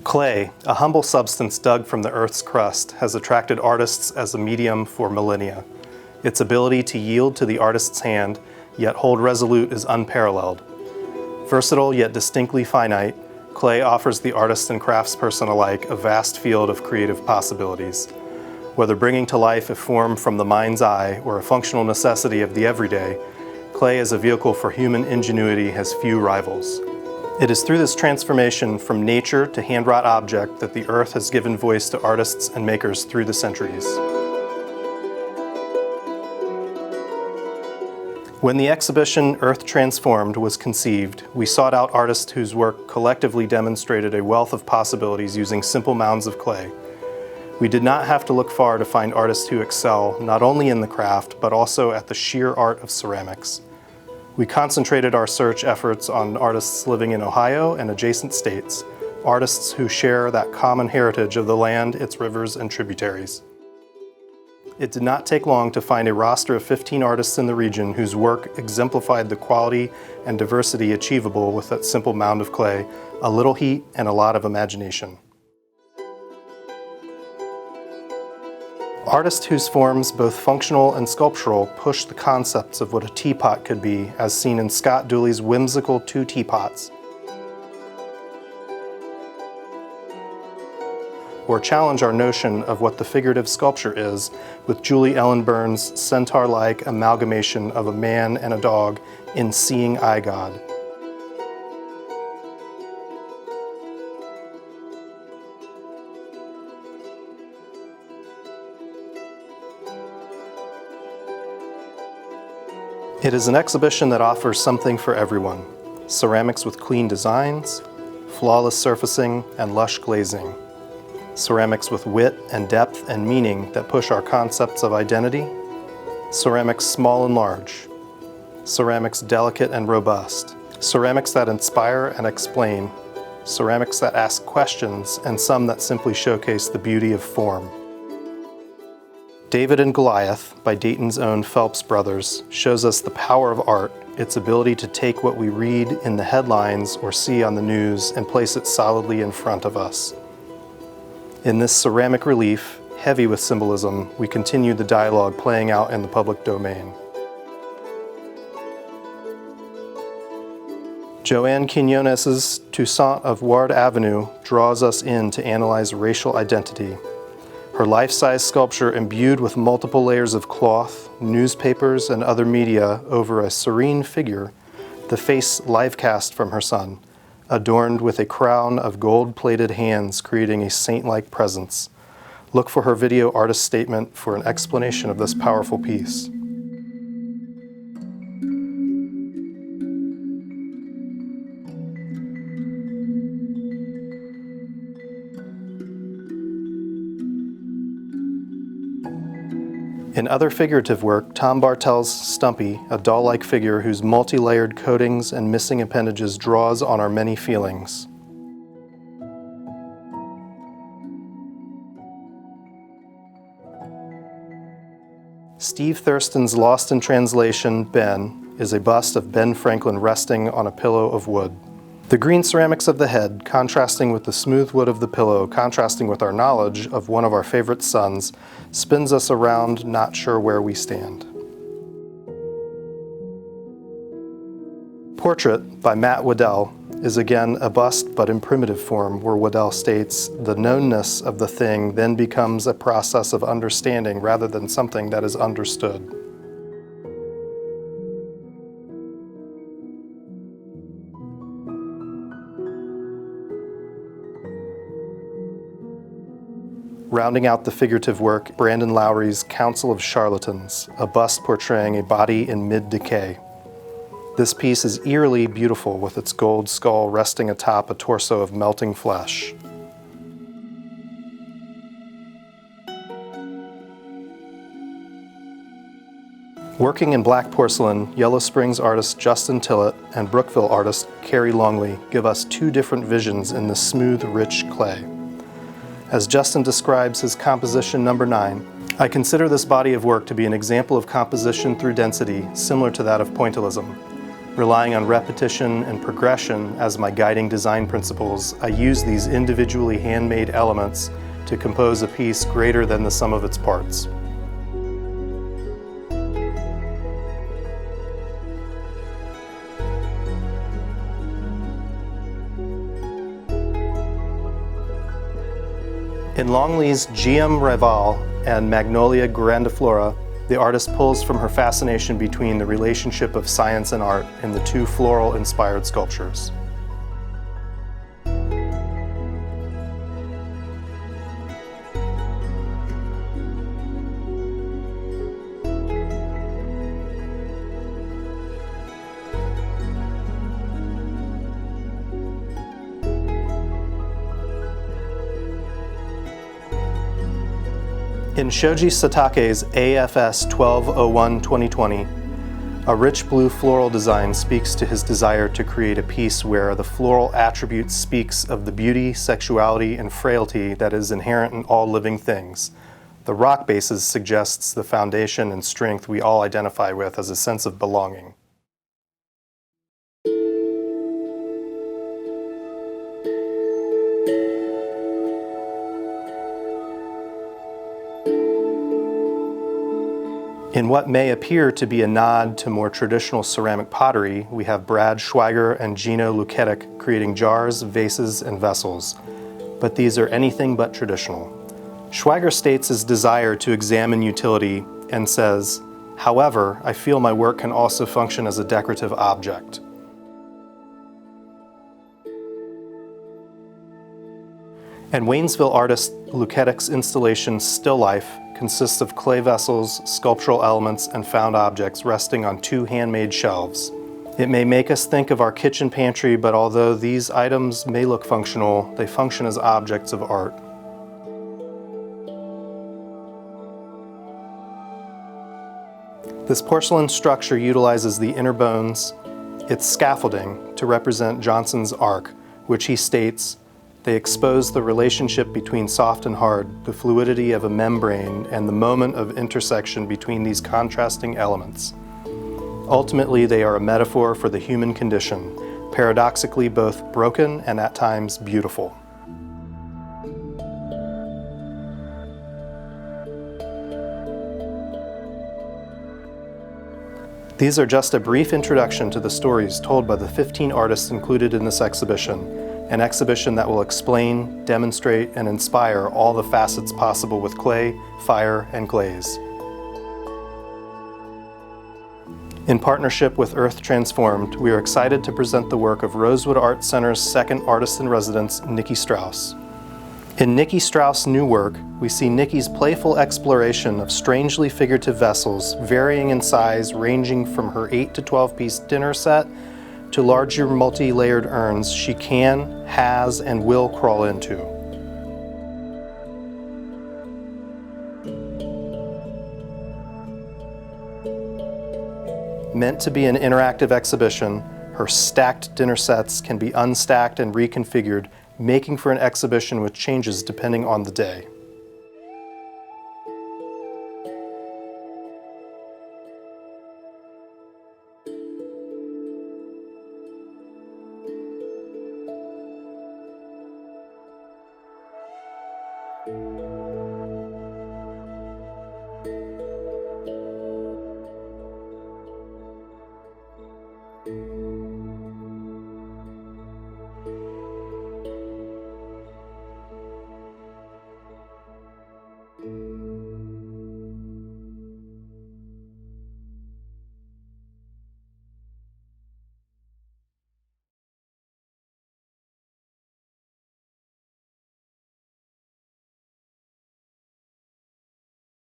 Clay, a humble substance dug from the Earth's crust, has attracted artists as a medium for millennia. Its ability to yield to the artist's hand, yet hold resolute, is unparalleled. Versatile yet distinctly finite, clay offers the artist and craftsperson alike a vast field of creative possibilities. Whether bringing to life a form from the mind's eye or a functional necessity of the everyday, clay as a vehicle for human ingenuity has few rivals. It is through this transformation from nature to hand-wrought object that the earth has given voice to artists and makers through the centuries. When the exhibition Earth Transformed was conceived, we sought out artists whose work collectively demonstrated a wealth of possibilities using simple mounds of clay. We did not have to look far to find artists who excel not only in the craft, but also at the sheer art of ceramics. We concentrated our search efforts on artists living in Ohio and adjacent states, artists who share that common heritage of the land, its rivers, and tributaries. It did not take long to find a roster of 15 artists in the region whose work exemplified the quality and diversity achievable with that simple mound of clay, a little heat, and a lot of imagination. Artists whose forms, both functional and sculptural, push the concepts of what a teapot could be, as seen in Scott Dooley's whimsical Two Teapots, or challenge our notion of what the figurative sculpture is with Julie Ellen Burns' centaur-like amalgamation of a man and a dog in Seeing Eye God. It is an exhibition that offers something for everyone: ceramics with clean designs, flawless surfacing, and lush glazing. Ceramics with wit and depth and meaning that push our concepts of identity. Ceramics small and large. Ceramics delicate and robust. Ceramics that inspire and explain. Ceramics that ask questions, and some that simply showcase the beauty of form. David and Goliath, by Dayton's own Phelps Brothers, shows us the power of art, its ability to take what we read in the headlines or see on the news and place it solidly in front of us. In this ceramic relief, heavy with symbolism, we continue the dialogue playing out in the public domain. Joanne Quinones's Toussaint of Ward Avenue draws us in to analyze racial identity. Her life-size sculpture imbued with multiple layers of cloth, newspapers, and other media over a serene figure, the face live-cast from her son, adorned with a crown of gold-plated hands creating a saint-like presence. Look for her video artist statement for an explanation of this powerful piece. In other figurative work, Tom Bartel's Stumpy, a doll-like figure whose multi-layered coatings and missing appendages draws on our many feelings. Steve Thurston's Lost in Translation, Ben, is a bust of Ben Franklin resting on a pillow of wood. The green ceramics of the head, contrasting with the smooth wood of the pillow, contrasting with our knowledge of one of our favorite sons, spins us around, not sure where we stand. Portrait, by Matt Waddell, is again a bust but in primitive form, where Waddell states, "The knownness of the thing then becomes a process of understanding rather than something that is understood." Rounding out the figurative work, Brandon Lowry's Council of Charlatans, a bust portraying a body in mid-decay. This piece is eerily beautiful with its gold skull resting atop a torso of melting flesh. Working in black porcelain, Yellow Springs artist Justin Tillett and Brookville artist Carrie Longley give us two different visions in this smooth, rich clay. As Justin describes his composition number 9, I consider this body of work to be an example of composition through density, similar to that of pointillism. Relying on repetition and progression as my guiding design principles, I use these individually handmade elements to compose a piece greater than the sum of its parts. In Longley's Geum Rival and Magnolia grandiflora, the artist pulls from her fascination between the relationship of science and art in the two floral-inspired sculptures. In Shoji Satake's AFS 1201-2020, a rich blue floral design speaks to his desire to create a piece where the floral attribute speaks of the beauty, sexuality, and frailty that is inherent in all living things. The rock basis suggests the foundation and strength we all identify with as a sense of belonging. In what may appear to be a nod to more traditional ceramic pottery, we have Brad Schweiger and Gino Luketic creating jars, vases, and vessels. But these are anything but traditional. Schweiger states his desire to examine utility and says, "However, I feel my work can also function as a decorative object." And Waynesville artist Luketic's installation Still Life consists of clay vessels, sculptural elements, and found objects resting on two handmade shelves. It may make us think of our kitchen pantry, but although these items may look functional, they function as objects of art. This porcelain structure utilizes the inner bones, its scaffolding, to represent Johnson's arc, which he states, "They expose the relationship between soft and hard, the fluidity of a membrane, and the moment of intersection between these contrasting elements. Ultimately, they are a metaphor for the human condition, paradoxically both broken and at times beautiful." These are just a brief introduction to the stories told by the 15 artists included in this exhibition, an exhibition that will explain, demonstrate, and inspire all the facets possible with clay, fire, and glaze. In partnership with Earth Transformed, we are excited to present the work of Rosewood Art Center's second artist-in-residence, Nikki Strauss. In Nikki Strauss' new work, we see Nikki's playful exploration of strangely figurative vessels, varying in size, ranging from her 8 to 12-piece dinner set to larger multi-layered urns she can, has, and will crawl into. Meant to be an interactive exhibition, her stacked dinner sets can be unstacked and reconfigured, making for an exhibition with changes depending on the day.